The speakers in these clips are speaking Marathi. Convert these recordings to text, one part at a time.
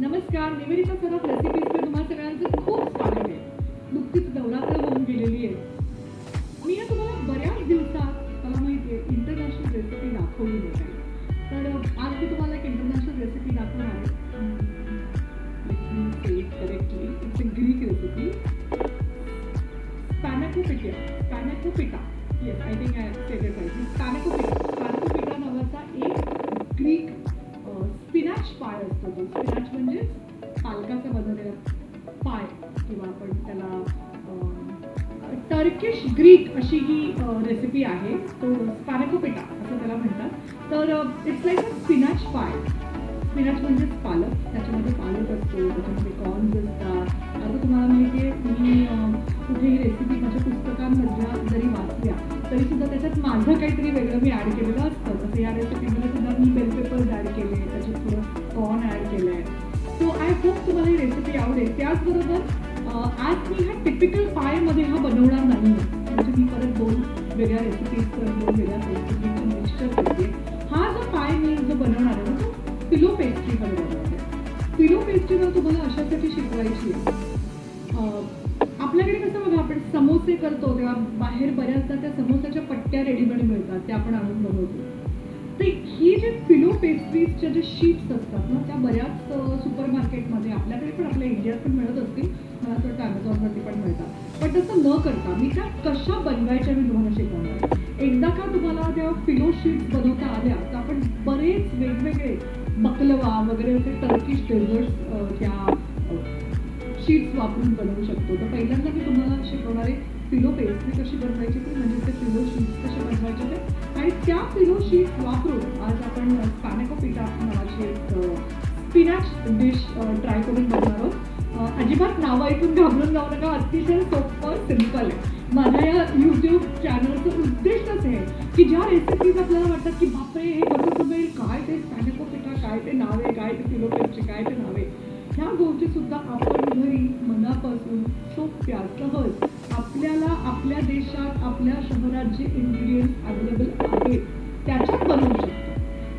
नमस्कार, निवेदिता सराफ रेसिपीजमध्ये तुम्हा सगळ्यांचं खूप स्वागत आहे. नुकतीच नवरात्र होऊन गेलेली आहे. मी ना तुम्हाला बऱ्याच दिवसात मला माहिती आहे इंटरनॅशनल रेसिपी दाखवली नाही काही. तर आज मी तुम्हाला एक इंटरनॅशनल रेसिपी दाखवणार आहे. Let me say it correctly. It's a Greek recipe. Spanakopita. Spanakopita. Yes, I think I said it right. Spanakopita. Spanakopita नावाचा एक ग्रीक स्पिनॅच पाय असतो. तो स्पिनॅच म्हणजे पालकाचा बनवलेला पाय किंवा आपण त्याला टर्किश ग्रीक अशी ही रेसिपी आहे. तो स्पॅनाकोपिटा असं त्याला म्हणतात. तर इट्स लाईक अ स्पिनॅच पाय. स्पिनॅच म्हणजेच पालक. त्याच्यामध्ये पालक असतो, त्याच्यामध्ये कॉर्न्स असतात. आता तुम्हाला माहिती आहे मी कुठेही रेसिपी माझ्या पुस्तकांमधल्या जरी वाचल्या तरी सुद्धा त्याच्यात माझं काहीतरी वेगळं मी ॲड केलेलं असतं. तसं या रेसिपीमध्ये सुद्धा मी बेल पेपर्स ॲड केले, त्याच्यात थोडं कॉर्न ॲड केलं आहे. सो आय होप तुम्हाला ही रेसिपी आवडेल. त्याचबरोबर आज मी हा टिपिकल पायमध्ये हा बनवणार नाही. म्हणजे मी परत दोन वेगळ्या रेसिपीज दोन वेगळ्या रेसिपीचं मिक्सचर करते. हा जो पाय मी जो बनवणार आहे ना तो पिलो पेस्ट्रीमध्ये बनवणार आहे. पिलो पेस्ट्रीवर तुम्हाला अशासाठी शिकवायची आहे. आपल्याकडे कसं बघा आपण समोसे करतो तेव्हा बाहेर बऱ्याचदा त्या समोसाच्या पट्ट्या रेडीमेड मिळतात, त्या आपण आणून बनवतो. तर ही जे पिलो पेस्ट्रीजच्या जे शीट्स असतात ना त्या बऱ्याच सुपर मार्केटमध्ये आपल्याकडे पण आपल्या इंडियात पण मिळत असतील. मला असं वाटतं ॲमेझॉनवरती पण मिळतात. पण तसं न करता मी त्या कशा बनवायच्या मी तुम्हाला शिकवणार. एकदा का तुम्हाला त्या पिलो शीट्स बनवता आल्या तर आपण बरेच वेगवेगळे बकलवा वगैरे असे टर्किश डेझर्ट्स त्या शीट्स वापरून बनवू शकतो. तर पहिल्यांदा मी तुम्हाला शिकवणार आहे पिलो पेस्ट्री कशी बनवायची ती, म्हणजे ते पिलो शीट्स कशा बनवायचे ते. आणि त्या पिलो शीट्स वापरून आज आपण स्पॅनाकोपिटा नावाची एक स्पिनॅच डिश ट्राय करून बघणार आहोत. अजिबात नावं ऐकून घाबरून जाऊ नका. अतिशय सोपं सिम्पल आहे. माझ्या या यूट्यूब चॅनलचं उद्दिष्टच आहे की ज्या रेसिपीज आपल्याला वाटतात की बापरे हे कसं जमेल, काय ते स्पॅनाकोपिटा, काय ते नाव आहे, काय ते पिलो पेस्ट्री, काय ते नाव आहे, ह्या गोष्टी सुद्धा आपण घरी मनापासून सोप्या सहज आपल्याला आपल्या देशात आपल्या शहरात जे इन्ग्रेडियंट्स अवेलेबल आहेत त्याच्यात बनवू शकतो.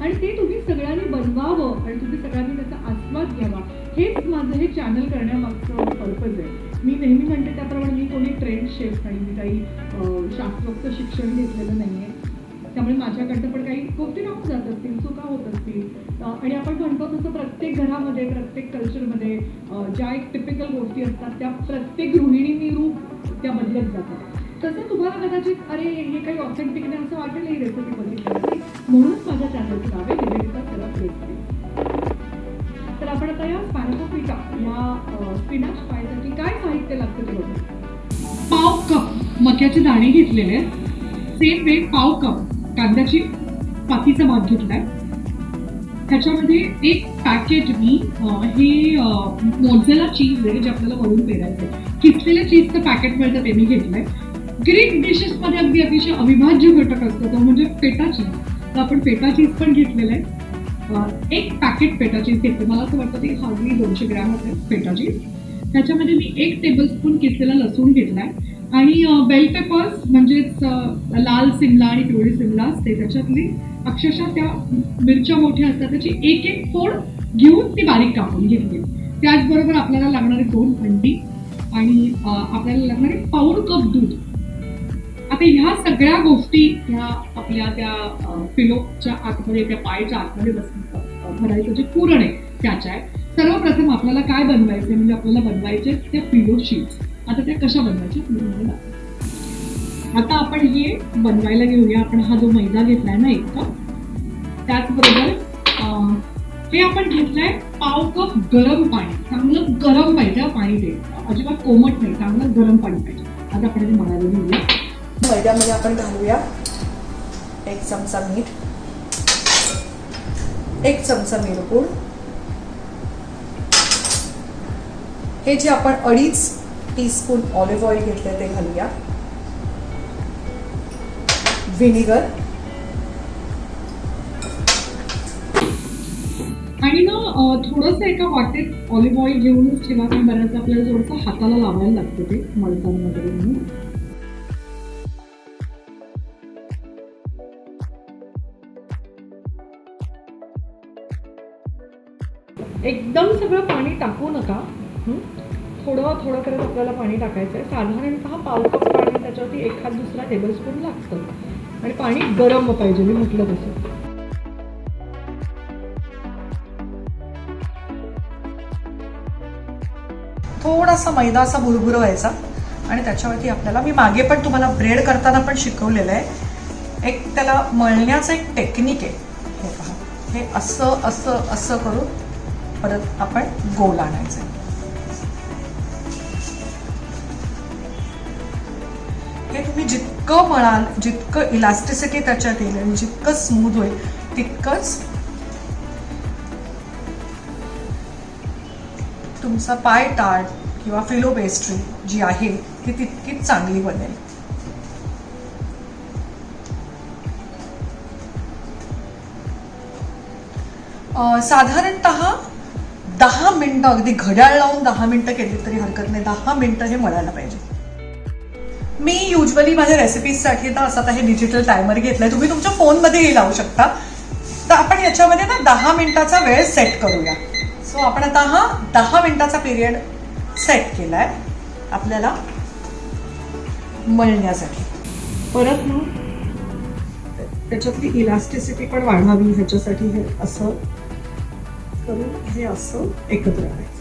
आणि ते तुम्ही सगळ्यांनी बनवावं आणि तुम्ही सगळ्यांनी त्याचा आस्वाद घ्यावा. हेच माझं हे चॅनल करण्यामागचं पर्पज आहे. मी नेहमी म्हणते त्याप्रमाणे मी कोणी ट्रेंड शेफ नाही, मी काही शास्त्रोक्त शिक्षण घेतलेलं नाही आहे. त्यामुळे माझ्याकडनं पण काही गोष्टी राहून जात असतील, चुका होत असतील. आणि आपण म्हणतो तसं प्रत्येक घरामध्ये प्रत्येक कल्चरमध्ये ज्या एक टिपिकल गोष्टी असतात त्या प्रत्येक गृहिणींनी रूप त्या बदलत जातात. तसं तुम्हाला कदाचित अरे हे काही ऑथेंटिक नाही असं वाटेल ही रेसिपी बघितल्यावरती. म्हणूनच माझ्या चॅनलचं नाव आहे निवेदिता सराफ रेसिपी. तर आपण आता या स्पॅनाकोपिटा या स्पिनॅच पायसाठी काय साहित्य लागतं ते बघू. पाव कप मक्याचे दाणे घेतलेले आहेत. सेम वे पाव कप कांद्याची पातीचा भाग घेतलाय. त्याच्यामध्ये एक पॅकेट मी हे मोझेला चीज आहे जे आपल्याला वरून पेरायचं आहे. किसलेलं चीजचं पॅकेट मिळतं ते मी घेतलंय. ग्रीक डिशेसमध्ये अगदी अतिशय अविभाज्य घटक असतो तो म्हणजे फेटा चीज. तर आपण फेटा चीज पण घेतलेलं आहे. एक पॅकेट फेटा चीज घेतलं. मला असं वाटतं ते हार्डली 200 ग्रॅम असेल फेटा चीज. त्याच्यामध्ये मी 1 टेबलस्पून किसलेला लसूण घेतलाय आणि बेल पेपर्स म्हणजेच लाल सिमला आणि पिवळी सिमला असते त्याच्यातली अक्षरशः त्या मिरच्या मोठ्या असतात त्याची एक एक फोड घेऊन ती बारीक कापून घेतली. त्याचबरोबर आपल्याला लागणारे 2 अंडी आणि आपल्याला लागणारे पाऊण कप दूध. आता ह्या सगळ्या गोष्टी ह्या आपल्या त्या पिलोच्या आतमध्ये त्या पायच्या आतमध्ये भरायचं जे पुरण आहे त्याच्या आहे. सर्वप्रथम आपल्याला काय बनवायचं म्हणजे आपल्याला बनवायचे त्या पिलो शीट्स. आता त्या कशा बनवायच्या तुम्ही मला. आता आपण हे बनवायला घेऊया. आपण हा जो मैदा घेतलाय ना 1 कप, त्याचबरोबर हे आपण घेतलंय पाव कप गरम पाणी. चांगलं गरम पाहिजे पाणी, ते अजिबात कोमट नाही, चांगलं गरम पाणी पाहिजे. आता आपण ते मळायला घेऊया. मैद्यामध्ये आपण घालूया 1 चमचा मीठ, 1 चमचा मिरपूड, हे जे आपण 2.5 टीस्पून ऑलिव्ह ऑइल घेतले ते घालूया. व्हिनेगर आणि ना थोडंसं एका वाटेत ऑलिव्ह ऑइल घेऊनच ठेवा कारण बऱ्याचदा आपल्याला थोडंसं हाताला लावायला लागतं ते मळताना वगैरे म्हणून. एकदम सगळं पाणी टाकू नका. थोडं थोडं करत आपल्याला पाणी टाकायचं आहे. साधारणतः पाव कप पाणी, त्याच्यावरती एखाद दुसरा टेबलस्पून लागतं. आणि पाणी गरम पाहिजे, मी म्हटलं तसं. थोडासा मैदा असा भुरभुरवायचा आणि त्याच्यावरती आपल्याला, मी मागे पण तुम्हाला ब्रेड करताना पण शिकवलेलं आहे, एक त्याला मळण्याचं एक टेक्निक आहे. हे पहा, हे असं असं असं करून परत आपण गोल आणायचं. हे तुम्ही जितकं मळाल, जितकं इलास्टिसिटी त्याच्यात येईल आणि जितकं स्मूथ होईल तितकंच तुमचा पाय टार्ट किंवा फिलो पेस्ट्री जी आहे ती तितकीच चांगली बनेल. साधारणतः 10 मिनिटं, अगदी घड्याळ लावून 10 मिनिटं केली तरी हरकत नाही. 10 मिनिटं हे मळायला पाहिजे. मी युजली माझ्या रेसिपीजसाठी तर असं हे डिजिटल टायमर घेतलाय, तुम्ही तुमच्या फोनमध्येही लावू शकता. तर आपण याच्यामध्ये ना 10 मिनिटाचा वेळ सेट करूया. सो आपण आता हा 10 मिनिटाचा पिरियड सेट केलाय आपल्याला मळण्यासाठी. परत ना त्याच्यातली इलास्टिसिटी पण वाढावी ह्याच्यासाठी हे असं करून हे असं एकत्र करायचं.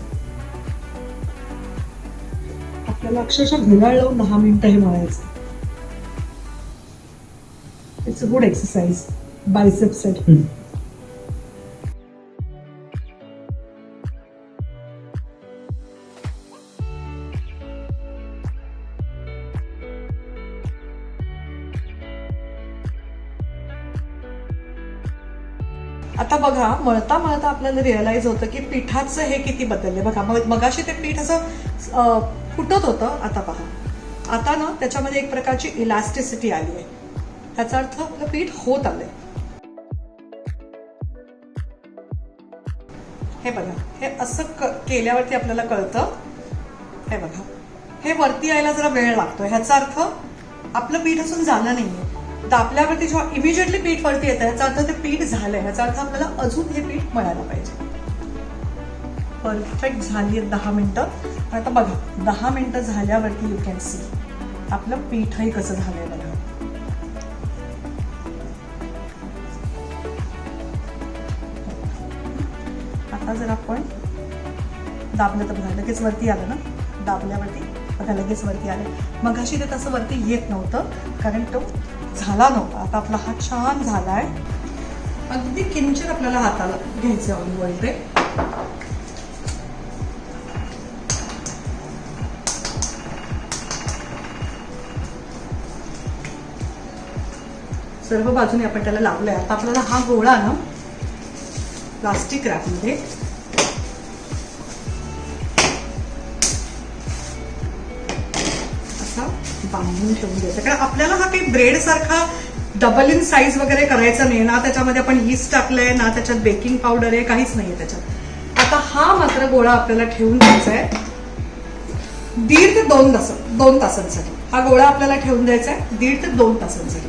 आपल्याला अक्षरशः घड्याळ लावून 10 मिनिटं हे मळायचं. It's a good exercise, biceps साठी. आता बघा, मळता मळता आपल्याला रिअलाइज होतं की पिठाचं हे किती बदलले. बघा, मगाशी ते पीठ असं फुटत होतं, आता पहा, आता ना त्याच्यामध्ये एक प्रकारची इलास्टिसिटी आली आहे. त्याचा अर्थ आपलं पीठ होत आलंय. हे बघा, हे असं केल्यावरती आपल्याला कळतं. हे बघा, हे वरती यायला जरा वेळ लागतोय. ह्याचा अर्थ आपलं पीठ असून झालं नाहीये. दाबल्यावरती जेव्हा इमिजिएटली पीठ वरती येतं याचा अर्थ ते पीठ झालंय. याचा अर्थ आपल्याला अजून हे पीठ मळायला पाहिजे. परफेक्ट झाली आहेत 10 मिनिटं. आता बघा, 10 मिनिटं झाल्यावरती यू कॅन सी आपलं पीठही कसं झालंय. बघा, आता जर आपण दाबलं तर बघा लगेच वरती आलं ना. दाबल्यावरती बघा लगेच वरती आलं. मगाशी ते तसं वरती येत नव्हतं कारण तो झाला नव्हता. आता आपला हात छान झालाय. अगदी किंचित आपल्याला हाताला घ्यायचं ऑलिव्ह ऑइल. ते सर्व बाजूने आपण त्याला लावलंय. आता आपल्याला हा गोळा ना प्लास्टिक रॅपमध्ये असा बांधून ठेवून द्यायचा. कारण आपल्याला हा काही ब्रेड सारखा डबल इन साईज वगैरे करायचा नाही ना. त्याच्यामध्ये आपण यीस्ट टाकलंय ना, त्याच्यात बेकिंग पावडर आहे, काहीच नाहीये त्याच्यात. आता हा मात्र गोळा आपल्याला ठेवून द्यायचा आहे 1.5 ते 2 तासांसाठी. हा गोळा आपल्याला ठेवून द्यायचा आहे 1.5 ते 2 तासांसाठी.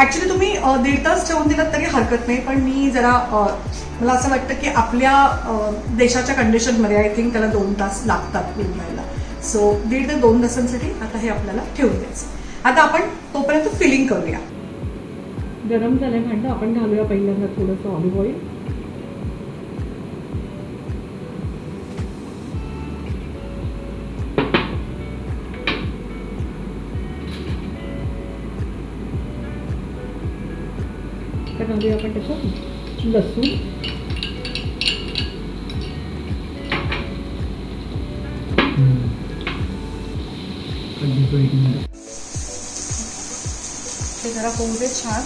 ऍक्च्युली तुम्ही 1.5 तास ठेवून दिलात तरी हरकत नाही, पण मी जरा मला असं वाटतं की आपल्या देशाच्या कंडिशनमध्ये आय थिंक त्याला 2 तास लागतात पूर्णायला. सो 1.5 ते 2 तासांसाठी आता हे आपल्याला ठेवून द्यायचं. आता आपण तोपर्यंत फिलिंग करूया. गरम झालंय भांडं, आपण घालूया पहिल्यांदा थोडंसं ऑलिव्ह ऑइल. घालूया आपण त्याच्यात लसूण, हे जरा होऊ दे छान.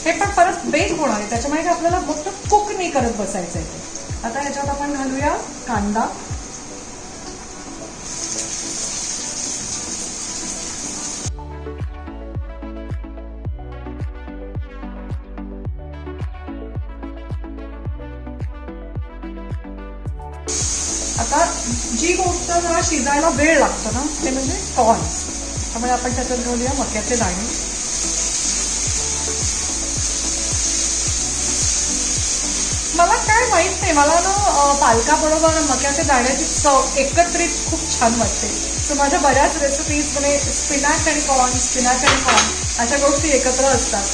हे पण परत बेक होणार आहे, त्याच्यामुळे आपल्याला फक्त कुक नाही करत बसायचं आहे. आता ह्याच्यात आपण घालूया कांदा. आता जी गोष्ट जरा शिजायला वेळ लागतो ना ते म्हणजे कॉर्न्स. त्यामुळे आपण त्याच्यात घालूया मक्याचे दाणे. मला काय माहित नाही, मला ना पालकाबरोबर मक्याच्या दाण्याची चव एकत्रित खूप छान वाटते. सो माझ्या बऱ्याच रेसिपीजमध्ये स्पिनाच आणि कॉर्न अशा गोष्टी एकत्र असतात.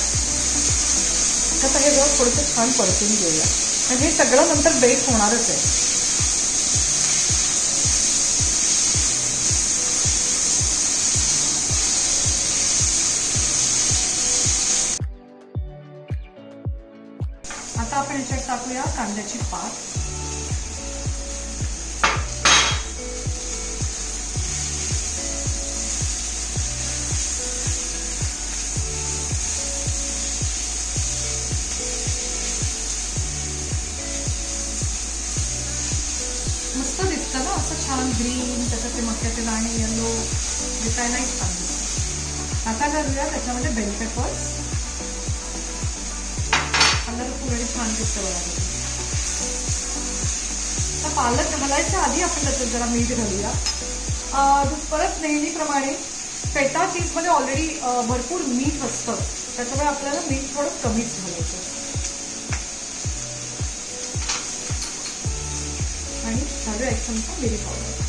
आता हे जर थोडंसं छान परतून घेऊया, आणि हे सगळं नंतर बेक होणारच आहे. आता आपण याच्यात टाकूया कांद्याची पात. मस्त दिसतं ना असं छान ग्रीन, त्याच्यात ते मक्याचे दाणे येलो दिसायलाही छान दिसतं. आता घालूया त्याच्यामध्ये बेल पेपर्स. कलर पूर्ण छान दिसतं बघा. तर पालक घालायच्या आधी आपण त्याच्यात जरा मीठ घालूया. परत नेहमीप्रमाणे फेटा चीजमध्ये ऑलरेडी भरपूर मीठ असतं, त्याच्यामुळे आपल्याला मीठ थोडं कमीच घालायचं. आणि घालूया एक चमचा मिरी पावडर.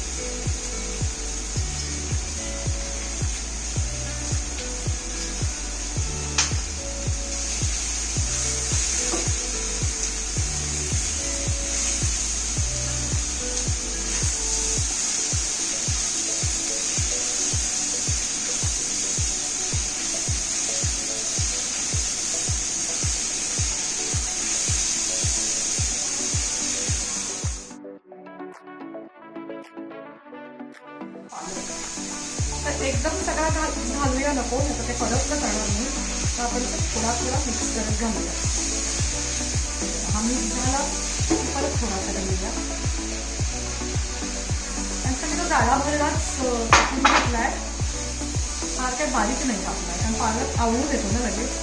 तर एकदम सगळा घालूया नको, नाही ते परतलं करणार नाही. तर आपण थोडा मिक्स करत घालूया. हा मीठ झाला परत थोडासा घालूया. त्यांचा मी तो जाळा भरलाच टाकून घेतलाय, फार काही बारीक नाही टाकलाय, कारण पालक आवडून येतो ना लगेच.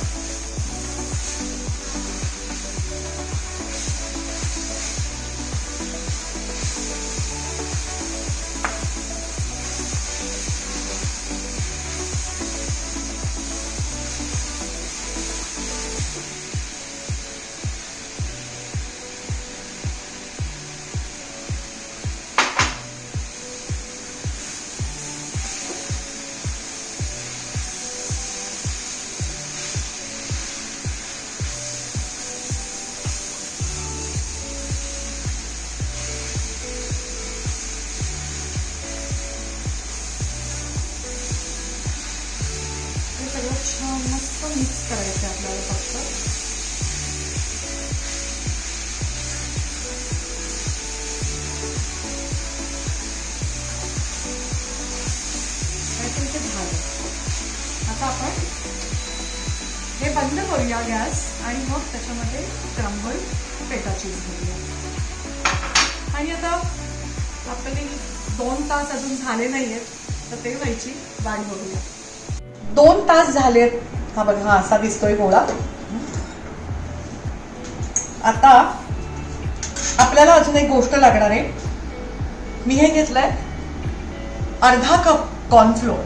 छान मस्त मिक्स करायचं आपल्याला फक्त. ते झालं. आता आपण हे बंद करूया गॅस, आणि मग त्याच्यामध्ये क्रम्बल फेटा चीज घालूया. आणि आता आपले 2 तास अजून झाले नाहीयेत, तर ते व्हायची वाट बघूया. 2 तास झालेत. हा बघा, हा असा दिसतोय गोळा. आता आपल्याला अजून एक गोष्ट लागणार आहे. मी हे घेतलंय अर्धा कप कॉर्नफ्लोअर.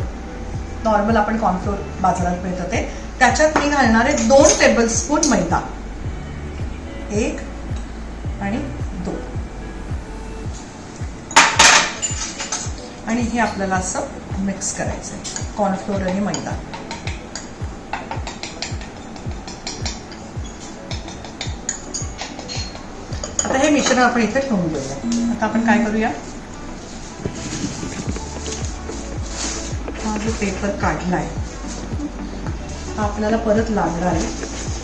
नॉर्मल आपण कॉर्नफ्लोअर बाजारात मिळतं ते. त्याच्यात मी घालणार आहे 2 टेबलस्पून मैदा. 1 आणि 2. आणि हे आपल्याला असं मिक्स करायचं आहे, कॉर्नफ्लोअर आणि मैदा. आता हे मिश्रण आपण इथे ठेवून घेऊया. आता आपण काय करूया, हा जो पेपर काढलाय हा आपल्याला परत लागणार आहे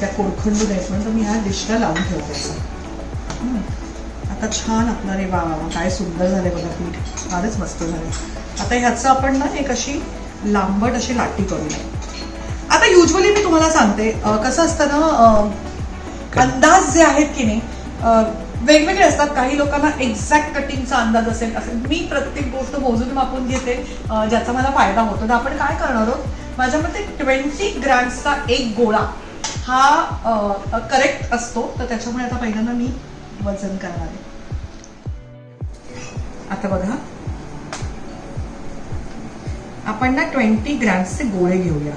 त्या कोरखंडू द्यायचं, म्हणून मी ह्या डिशला लावून ठेवते. आता छान आपलं, रे वा काय सुंदर झाले बघा पीठ, फारच मस्त झालं. आता ह्याचं आपण ना एक अशी लांबट अशी लाटी करूया. आता युजली मी तुम्हाला सांगते कसं असतं ना, अंदाज जे आहेत की नाही वेगवेगळे असतात. काही लोकांना एक्झॅक्ट कटिंगचा अंदाज असेल. मी प्रत्येक गोष्ट मोजून मापून घेते ज्याचा मला फायदा होतो. तर आपण काय करणार आहोत, माझ्या मते 20 ग्रॅम्सचा एक गोळा हा करेक्ट असतो. तर त्याच्यामुळे आता पहिल्यांदा मी वजन करणार आहे. आता बघा, आपण ना 20 ग्रॅम्सचे गोळे घेऊया.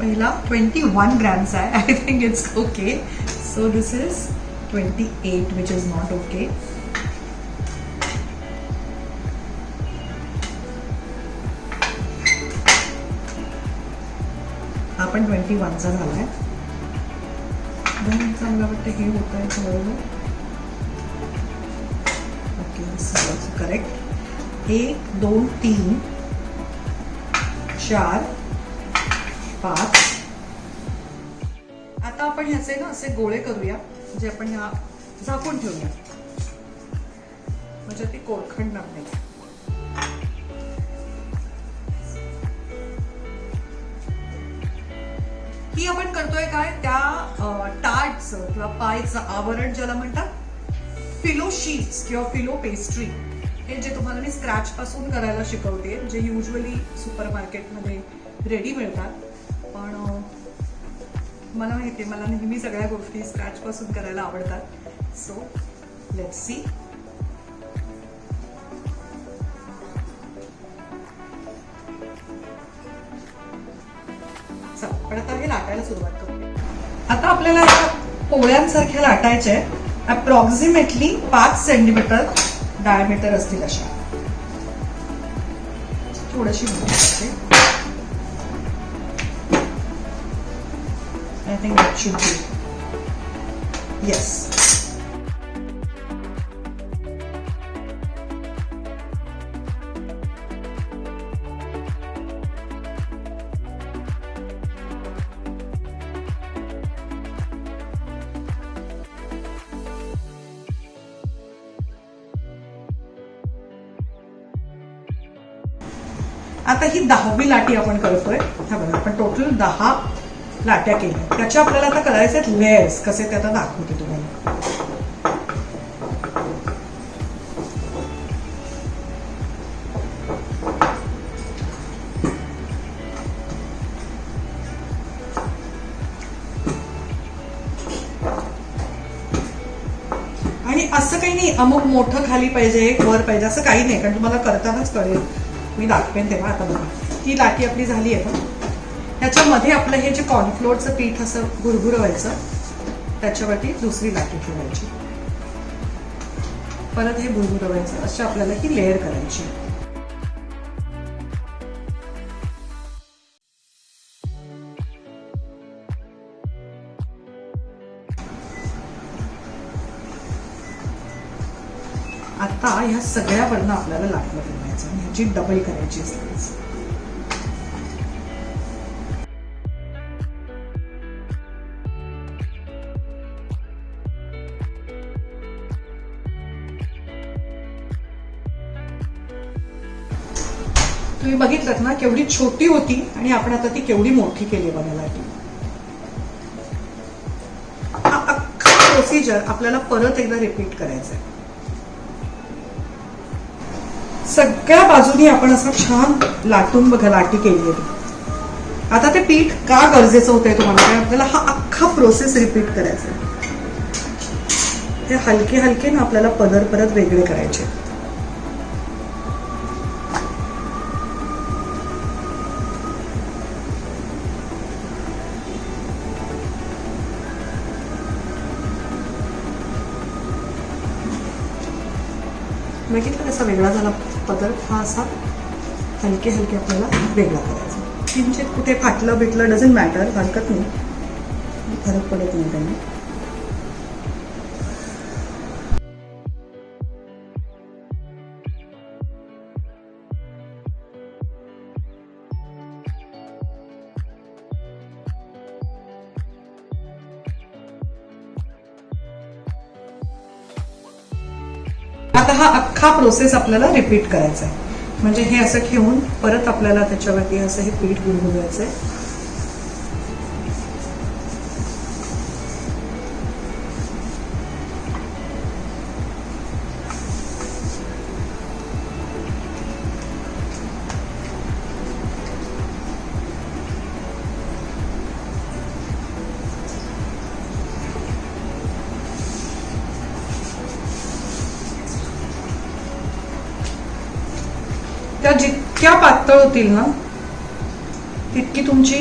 पहिला 21 ग्रॅम्स आहे. I think it's okay. So this is 28 which is not okay. हा पण 21चा झालाय. मला वाटतं हे होत आहे बरोबर. Okay, this is also correct. 1 2 3 4 5. आता आपण ह्याचे ना असे गोळे करूया, जे आपण ह्या झाकून ठेवूया म्हणजे ती कोरखंडणार नाही. ही आपण करतोय काय, त्या टार्टचं किंवा पायचं आवरण ज्याला म्हणतात, फिलो शीट्स किंवा फिलो पेस्ट्री, हे जे तुम्हाला मी स्क्रॅच पासून करायला शिकवते, जे युजली सुपर मार्केटमध्ये रेडी मिळतात. पण मला माहिती आहे, मला नेहमी सगळ्या गोष्टी स्क्रॅच पासून करायला आवडतात. So let's see. पण आता हे लाटायला सुरुवात करूया. आता आपल्याला पोळ्यांसारख्या लाटायचे अप्रॉक्सिमेटली 5 सेंटीमीटर डायमीटर असतील अशा. थोडीशी मोठी. I think that should be. Yes. आता ही 10वी लाटी आपण करतोय. हा बघा, आपण टोटल 10 लाट्या केल्या. त्याच्या आपल्याला आता करायचे आहेत लेयर्स. कसे ते आता दाखवते तुम्हाला. आणि असं काही नाही अमुक मोठं खाली पाहिजे वर पाहिजे असं काही नाही, कारण तुम्हाला करतानाच कळेल. मी दाखवेन तेव्हा. आता बघा, ही लाटी आपली झाली आहे. त्याच्यामध्ये आपलं हे जे कॉर्नफ्लोअरचं पीठ असं गुरगुरवायचं, त्याच्यावरती दुसरी लाटी ठेवायची, परत हे गुरगुरवायचं. अशा आपल्याला ही लेअर करायची. आता ह्या सगळ्या वरनं आपल्याला लाटणं ठेवायचं आणि ह्याची डबल करायची स्लाइस. तुम्ही बघितलं ना केवढी छोटी होती आणि आपण आता ती केवढी मोठी केली बघायला. हा अख्खा प्रोसिजर आपल्याला परत एकदा रिपीट करायचा आहे. सगळ्या बाजूनी आपण असं छान लाटून बघा लाटी केली आहे. आता ते पीठ का गरजेचं होतंय तुम्हाला, कारण आपल्याला हा अख्खा प्रोसेस रिपीट करायचा आहे. ते हलके हलके ना आपल्याला पदर परत वेगळे करायचे. बघितलं कसा वेगळा झाला पदर. हा असा हलके हलके आपल्याला वेगळा करायचा. किंचित कुठे फाटलं बिटलं डझंट मॅटर, हरकत नाही, फरक पडत नाही त्यांनी. आता हा अख्खा प्रोसेस आपल्याला रिपीट करायचा आहे. म्हणजे हे असं ठेवून परत आपल्याला त्याच्यावरती असं हे पीठ गुळगुळायचं आहे. त्या जितक्या पातळ होतील ना तितकी तुमची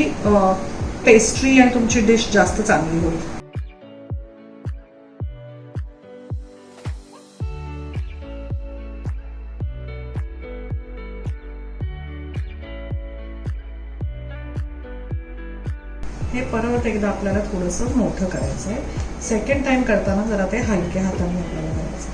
पेस्ट्री आणि तुमची डिश जास्त चांगली होईल. हे परत एकदा आपल्याला थोडंसं मोठं करायचं आहे. सेकंड टाइम करताना जरा ते हलक्या हाताने आपल्याला करायचं.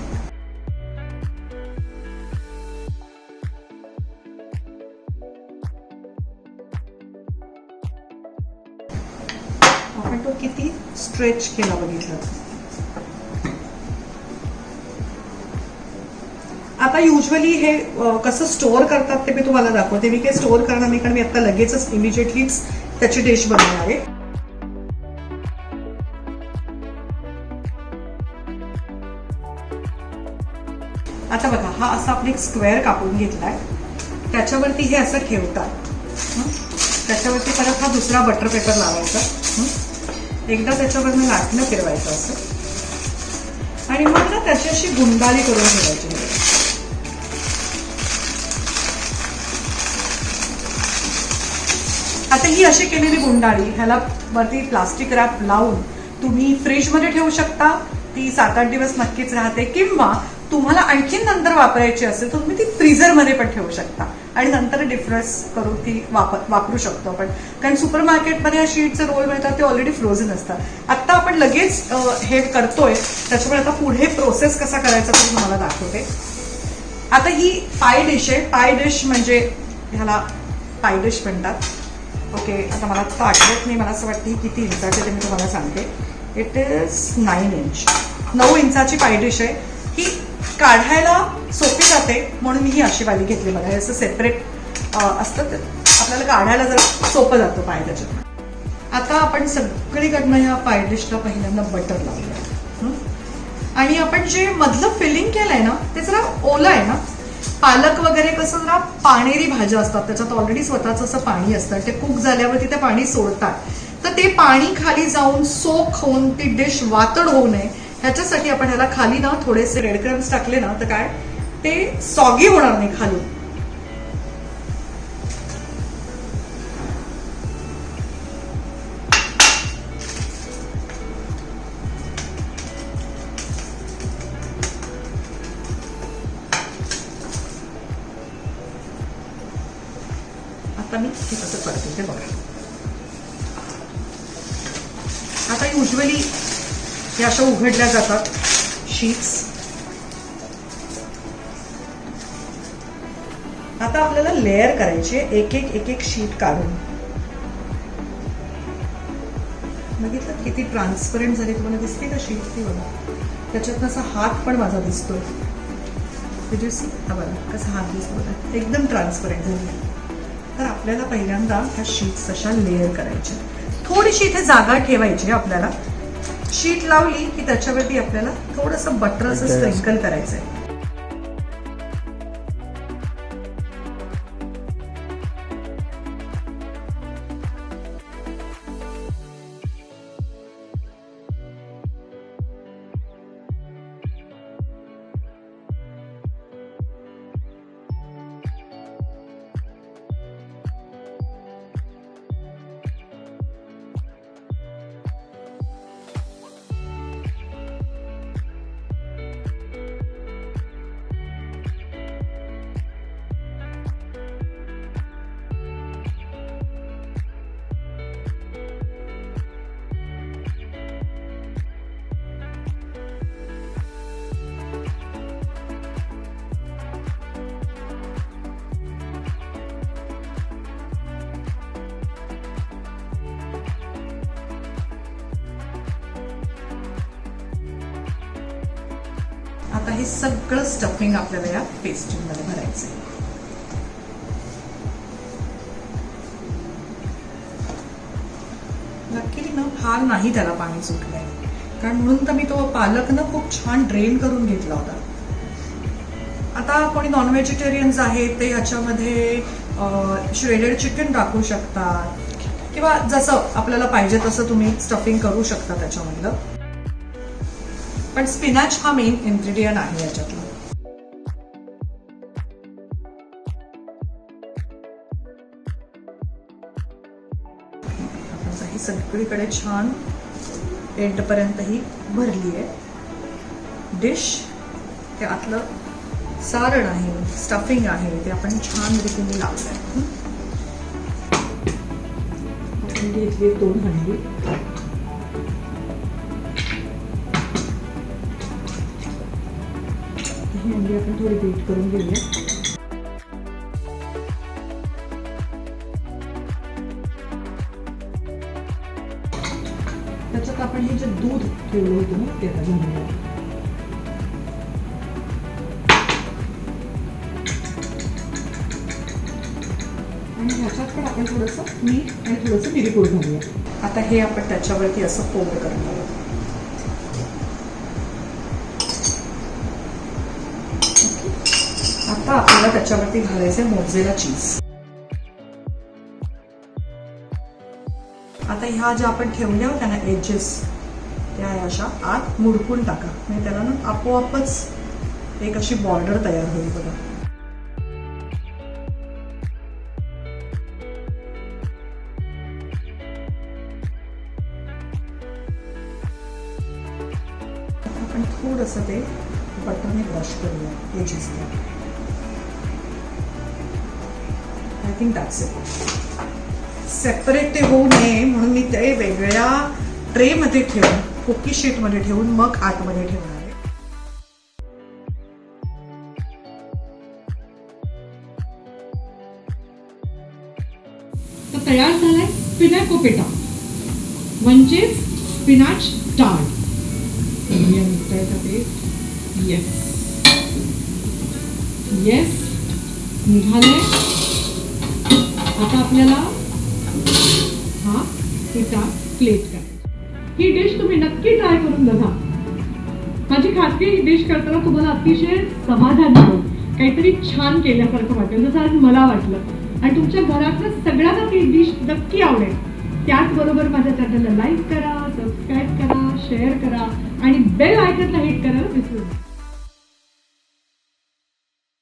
आपण तो किती स्ट्रेच केला बघितलं. आता युजली हे कसं स्टोअर करतात ते मी तुम्हाला दाखवते. मी काही स्टोअर करणार नाही कारण मी आता लगेचच इमिजिएटलीच त्याची डिश बनवणार आहे. आता बघा, हा असा आपण एक स्क्वेअर कापून घेतलाय. त्याच्यावरती हे असं ठेवतात. त्याच्यावरती परत हा दुसरा बटर पेपर लावायचा. एकदा त्याच्यावरनं लाटणं फिरवायचं असं आणि मग ना त्याची अशी गुंडाळी करून ठेवायची. आता ही अशी केलेली गुंडाळी ह्याला वरती प्लास्टिक रॅप लावून तुम्ही फ्रीजमध्ये ठेवू शकता. ती 7-8 दिवस नक्कीच राहते. किंवा तुम्हाला आणखीन नंतर वापरायची असेल तर तुम्ही ती फ्रीझरमध्ये पण ठेवू शकता आणि नंतर डिफ्रॉस्ट करून ती वापरू शकतो आपण. कारण सुपर मार्केटमध्ये शीटचे रोल मिळतात, ते ऑलरेडी फ्रोझन असतात. आता आपण लगेच हे करतोय त्याच्यामुळे आता पुढे प्रोसेस कसा करायचा ते तुम्हाला दाखवते. आता ही पाय डिश आहे. पाय डिश म्हणजे ह्याला पाय डिश म्हणतात. ओके, आता मला आता आठवत नाही, मला असं वाटतं ही किती इंचाची ते मी तुम्हाला सांगते. It is 9 inch. 9 इंचाची पाय डिश आहे. ही काढायला सोपी जाते म्हणून मी ही अशी वाली घेतली. बघा, असं सेपरेट असतं, आपल्याला काढायला जरा सोपं जातं पाय त्याच्यात. आता आपण सगळीकडनं ह्या पाय डिशला पहिल्यांदा बटर लावूया आणि आपण जे मधलं फिलिंग केलंय ना ते जरा ओलं आहे ना. पालक वगैरे कसं जरा पाणेरी भाज्या असतात, त्याच्यात ऑलरेडी स्वतःच असं पाणी असतं. ते कुक झाल्यावरती ते पाणी सोडतात. तर ते पाणी खाली जाऊन सोक होऊन ती डिश वातड होऊ नये ह्याच्यासाठी आपण ह्याला खाली ना थोडेसे रेड क्रम्स टाकले ना तर काय ते सॉगी होणार नाही खाली. आता मी हे कसं करते ते बघा. आता युजली हे अशा उघडल्या जातात शीट्स. आता आपल्याला लेअर करायचे, एक एक शीट काढून. बघितलं किती ट्रान्सपरंट झाली, तुम्हाला दिसते का शीट ती बघा. त्याच्यात असा हात पण माझा दिसतोय. हा बघा कसा हात दिसतो, एकदम ट्रान्सपरंट झाली. तर आपल्याला पहिल्यांदा ह्या शीट्स अशा लेअर करायच्या. थोडीशी इथे जागा ठेवायची. आपल्याला शीट लावली की त्याच्यावरती आपल्याला थोडंसं बटर असं स्प्रिंकल करायचंय. आता हे सगळं स्टफिंग आपल्याला या पेस्ट्रीमध्ये भरायचंय. नक्की ना फार नाही त्याला पाणी सुटलंय, कारण म्हणून तर मी तो पालक ना खूप छान ड्रेन करून घेतला होता. आता कोणी नॉन व्हेजिटेरियन्स आहेत ते ह्याच्यामध्ये श्रेडेड चिकन टाकू शकतात किंवा जसं आपल्याला पाहिजे तसं तुम्ही स्टफिंग करू शकता त्याच्यामधलं. पण स्पिनाच हा मेन इन्ग्रेडियंट आहे याच्यातला. ही सगळीकडे छान एंडपर्यंत ही भरली आहे डिश. ते आतलं सारण आहे, स्टफिंग आहे, ते आपण छान रीतीने लावलं आहे. आपण घेतली 2 हंडी. ही हंडी आपण थोडी बीट करून घेऊया. त्याच्यात आपण हे जे दूध ठेवलं होतं ना ते आता घालूया. आणि ह्याच्यात पण आपण थोडंसं मीठ आणि थोडंसं मिरीपूड घालूया. आता हे आपण त्याच्यावरती असं फोल्ड करणार आहोत. आता आपल्याला त्याच्यावरती घालायचं आहे मोझरेला चीज. आता ह्या ज्या आपण ठेवल्या होत्या ना एजेस, त्या अशा आत मुडकून टाका. म्हणजे त्याला ना आपोआपच एक अशी बॉर्डर तयार होईल बघा. आपण थोडंसं ते बटरने ब्रश करूया edges. I think that's it. Separate ते होऊ नये म्हणून मी ते वेगळ्या ट्रेमध्ये ठेवून, कुकी शीटमध्ये ठेवून मग आतमध्ये ठेवणार आहे. तर तयार झालाय स्पिनॅको पेटा म्हणजेच स्पिनाच डाळ. येस येस निघालंय. आता आपल्याला हा पिठा प्लेट करायचा. ही डिश तुम्ही नक्की ट्राय करून बघा. माझी खात्री ही डिश करताना तुम्हाला अतिशय समाधान होईल, काहीतरी छान केल्यासारखं वाटेल, जसं आज मला वाटलं. आणि तुमच्या घरातलं सगळ्यांना ती डिश नक्की आवडेल. त्याचबरोबर माझ्या चॅनलला लाईक करा, सबस्क्राईब करा, शेअर करा आणि बेल आयकॉनला हिट करायला विसरू नका.